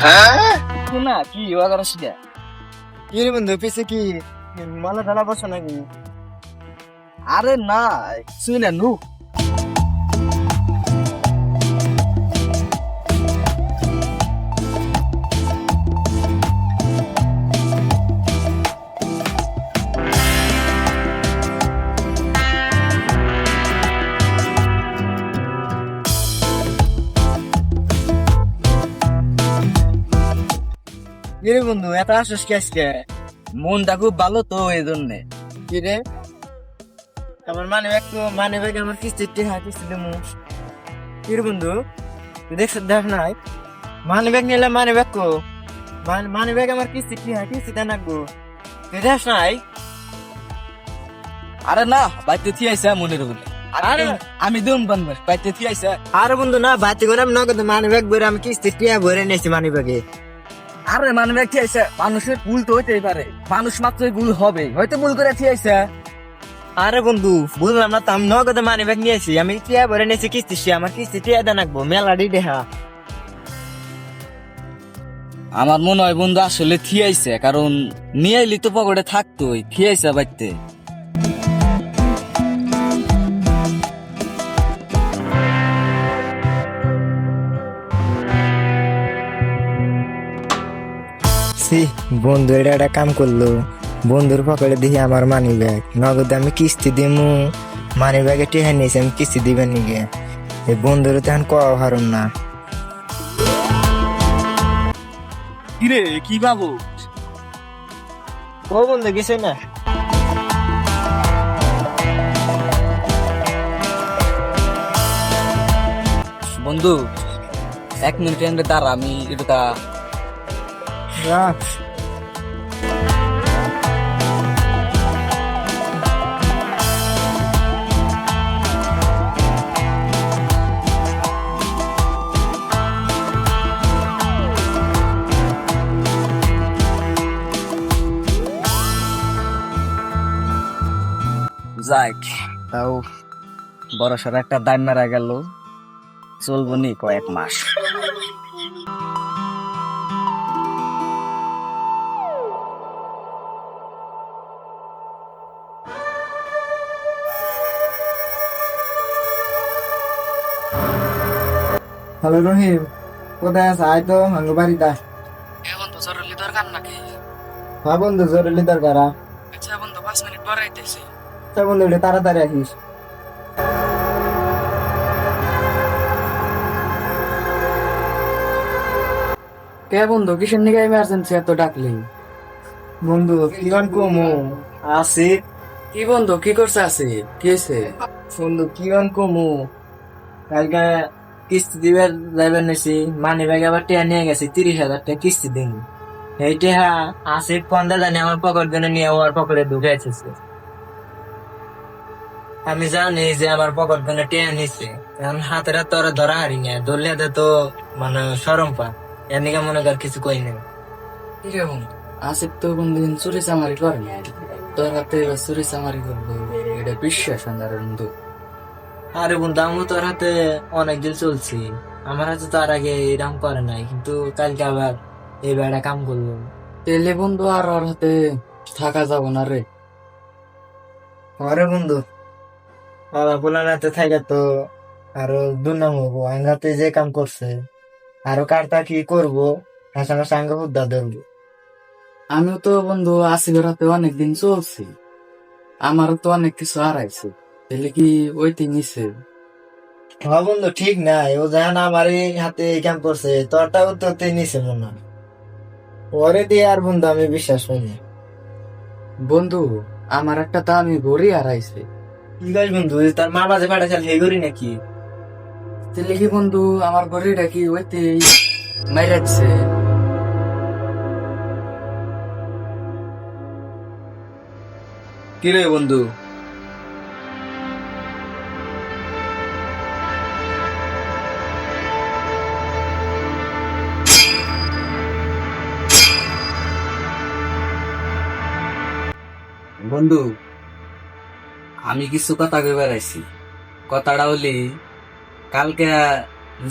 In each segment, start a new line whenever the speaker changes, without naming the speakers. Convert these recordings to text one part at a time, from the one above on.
না কি ওয়া করাস কি?
কি রে বন্ধু পিছে কি মালা ঢালা বসো নাকি?
আরে না শুই না নু
কি রে বন্ধু এত আসস কি আজকে?
মনটা খুব ভালো তো এই জন্যে।
কি রে আমার মানে ব্যাগ আমার কিস্তি দিমু। কি রে বন্ধু তুই দেখ নাই মানে ব্যাগ নিলাম মানে ব্যাগ কো মানে ব্যাগ আমার কিস্তি দেন রাখবো তুই দেখ নাই?
আরে না বাইতে থি আইসা মনের বলে।
আরে
আমি দুম বানবে বাইতে থি আইসা।
আরে বন্ধু না বাতি করে আমি নগদ মানে ব্যাগ ভরে আমি কিস্তি ভরে নিয়েছি মানে ব্যাগে।
আরে মানে থি আইসা মানুষের ভুল তো হইতেই পারে, মানুষ মাত্রই ভুল হবে, হয়তো ভুল করে থি আইসা।
আরে বন্ধু বুঝলাম না তো আমি নগদ মানে ব্যাগ নিয়েছি আমি টিয়া ভরে নিয়েছি কিস্তি আমার কিস্তি দেন রাখবো মেলা দেখা।
আমার মনে হয় বন্ধু আসলে থি আইসা, কারণ নিয়ে আইলি তো পকেটে থাকতোই, থি আইসা বাইতে।
বন্ধু এটা একটা কাম করলো, বন্ধুর পকেটে দিয়ে আমার মানি ব্যাগ নগদ আমি কিস্তি দিমু মানি ব্যাগে টিহা নিয়েছি আমি কিস্তি দিবেন নিগে এই বন্ধুর তেমন কওয়া হারুন না।
কিরে কি বাবু?
ও বন্ধু কিছু না।
বন্ধু 1 মিনিট এনে দাঁড়া, আমি এটা
রাখ
যাক, তাও বড় সড় একটা দাম মারা গেল, চলবো নি কয়েক মাস।
হ্যালো রহিম কোথায় আছে আয় তো হাঙ্গ বাড়িটা।
এখন তো জরুরি দরকার নাকি?
হ্যাঁ বন্ধু জরুরি দরকার।
আচ্ছা বন্ধু 5 মিনিট পরে আইতেছি।
আচ্ছা বন্ধু এটা তাড়াতাড়ি আসিস।
কে বন্ধু কিসের নিকে ইমার্জেন্সি এত ডাকলি?
বন্ধু কি গান কমু আসি?
কি বন্ধু কি করছে আছে? কি হয়েছে?
বন্ধু কি গান কমু কালকে কিস্তি দিবার যাইবার নিছি মানি ব্যাগ আবার টেয়া নিয়ে গেছি 30,000 টাকা কিস্তি দিন এই টেহা আসিফ 15 জানি আমার পকেট গনে নিয়ে ওর পকেটে ঢুকাইছে। আমি জানি যে আমার পকেট গনে টেয়া নিছে এখন হাতের তোর ধরা হারি না ধরলে তো মানে সরম পা এমনিকে মনে কর কিছু কই নাই।
কি রে বন্ধু আসিফ তো কোনদিন চুরি চামারি করে না, তোর হাতে এবার চুরি চামারি করবো এটা বিশ্বাস না রে বন্ধু।
আরে বন্ধু আমি তোর হাতে অনেকদিন চলছি আমার হাতে তো আর আগে এরকম করে নাই কিন্তু কালকে আবার এই বেড়া কাম করলো।
তেলে বন্ধু আর ওর হাতে থাকা যাব না রে।
আরে বন্ধু বাবা বলার হাতে থাকে তো আরো দুর্নাম হবো আঙ্গাতে যে কাম করছে আরো কারটা কি করবো হাসানো সাঙ্গ হুদ্দা ধরবো।
আমিও তো বন্ধু আসিফের হাতে অনেকদিন চলছি, আমারও তো অনেক কিছু হারাইছে, তাহলে কি ওইটি নিছে?
হ্যাঁ বন্ধু ঠিক নাই ও যখন আমার এই হাতে এই কাম করছে তোরটাও তো তে নিছে মনে হয় ওরে দিয়ে আর বন্ধু আমি বিশ্বাস হইনি।
বন্ধু আমার একটা দামি ঘড়ি হারাইছে।
কি গাছ বন্ধু তার মা বাজে পাঠাচ্ছেন হে করি নাকি?
তাহলে কি বন্ধু আমার ঘড়িটা কি ওইতে মাইরাচ্ছে?
কি রে বন্ধু
বন্ধু আমি কিছু কথা কই বেড়াইছি, কথাটা হলি কালকে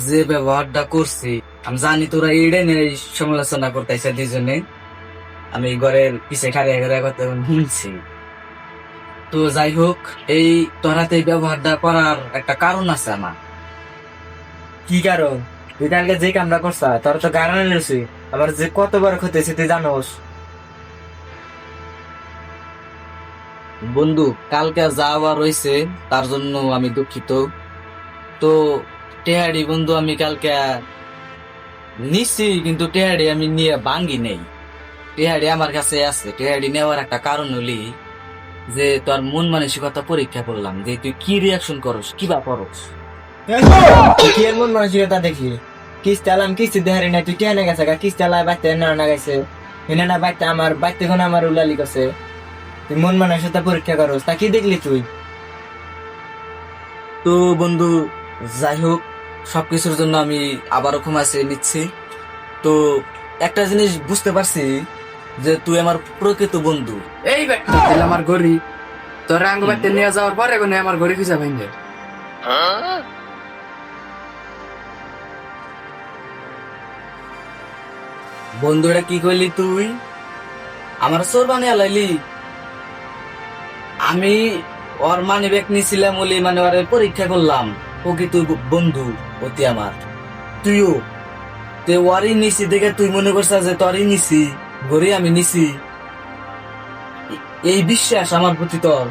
যে ব্যবহারটা করছি আমি জানি তোরা এইটাই নিয়ে সমালোচনা করতেছে দুজনে। আমি ঘরের পিছে খাড়িয়ে খাড়িয়ে কথা শুনছি। তো যাই হোক, এই তোরাতে এই ব্যবহারটা করার একটা কারণ আছে আমার।
কি কারণ? তুই কালকে যে কামটা করছা তোর তো গাড়ি নিয়েছি, আবার যে কত বড় ক্ষতি হয়েছে তুই জানোস।
বন্ধু, কালকে যাওয়া রয়েছে, তার জন্য আমি দুঃখিত। তো টেহারি বন্ধু আমি কালকে নিছি, কিন্তু টেহারি আমি নিয়ে ভাঙ্গি নেই। টেহারি আমার কাছে আছে। টেহারি নেওয়ার একটা কারণ হলি যে তোর মন মানসিকতা পরীক্ষা করলাম, যে তুই কি রিয়াকশন করস, কিবা করস।
কি এর মন মানসিকতা দেখি? কিস্তি আলাম, কিস্তি দেহারি নাই, তুই টেনে গেছে গা, কিস্তি আলাই বাইতে না গেছে, এনে না বাইতে আমার বাইতে কোন আমার উলালি গেছে, তুই মন মানসিকতা পরীক্ষা করস, তা কি দেখলি তুই?
তো বন্ধু, যাই হোক, সবকিছুর জন্য আমি আবারও ক্ষমা চেয়ে নিচ্ছি। তো একটা জিনিস বুঝতে পারছি, যে তুই আমার প্রকৃত বন্ধু। এই ব্যাগটা দিল আমার ঘড়ি, তোর আঙ্গ বাড়িতে নিয়ে যাওয়ার পরে কোনো আমার ঘড়ি খুঁজে ভাঙবে। বন্ধু, এটা কি করলি তুই? আমার চোর বানিয়ে লাইলি। আমি ওর মানি ব্যাগ নিছিলাম বলে, মানে ওর পরীক্ষা করলাম, ও কি তুই বন্ধু অতি আমার, তুইও। তুই ওরই নিছি দেখে তুই মনে করছিস যে তোরই নিছি ঘড়ি, আমি নিছি, এই বিশ্বাস আমার প্রতি তোর?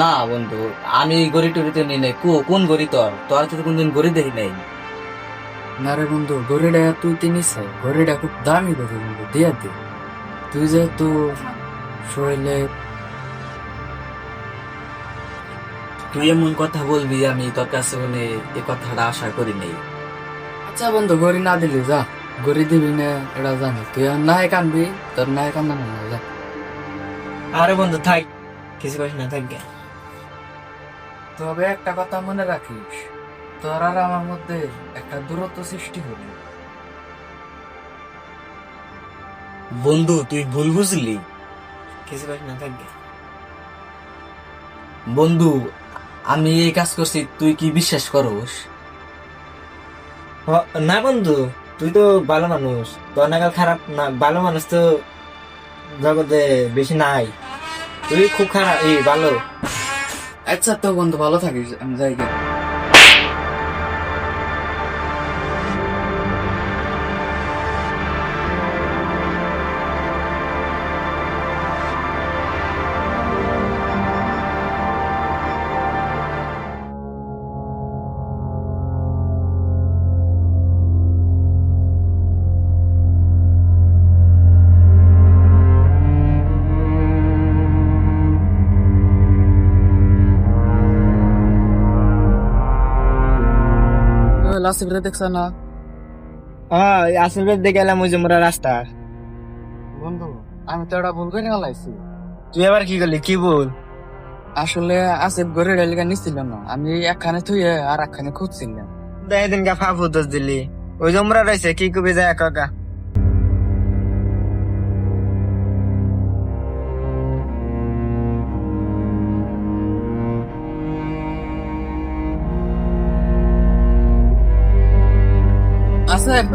না বন্ধু, আমি গড়ি টড়ি তো নিই নাই। কোন গড়ি তোর? তোর তো কোনদিন গড়ি দেখি নাই। না রে বন্ধু, গড়িটা তুই কিনিস, গড়িটা খুব দামি গড়ি বন্ধু, দিয়া দে। তুই যেহেতু শরীরে, তুই এমন কথা বলবি আমি তোর কাছে মানে এই কথাটা আশা করি নাই। আচ্ছা বন্ধু, গড়ি না দিলি যা, গড়ি দিবি না এটা জানি। তুই আর নাই কানবি, তোর নাই কান্না না যা।
আরে বন্ধু থাক, কিছু করিস না, থাক গে।
তবে একটা কথা মনে রাখিস, তোর আর আমার মধ্যে একটা দূরত্ব সৃষ্টি হলো। বন্ধু, তুই ভুল বুঝলি।
কিছু করিস না, থাক গে।
বন্ধু, আমি এই কাজ করছি, তুই কি বিশ্বাস করস?
না বন্ধু, তুই তো ভালো মানুষ, তোর নাগাল খারাপ না, ভালো মানুষ তো জগতে বেশি নাই, তুই খুব খারাপ, এই ভালো।
আচ্ছা তো বন্ধু, ভালো থাকিস, আমি যাই গে। লাসিবরে দেখছ না
হ্যাঁ, আসলে দেখে এলাম ওই যে মোরা রাস্তা।
বন্ধু? আমি তো এটা ভুল করে গেলাইছি।
তুই আবার কি করলি, কি বল?
আসলে আসিফ ঘরে রেলিগা নিছিল না, আমি একখানে থুয়ে আর একখানে খুঁজছিলাম।
দিন গা ফাফু দোষ দিলি, ওই যে মোরা রয়েছে, কি কবি যায় কাকা।
আসিফ,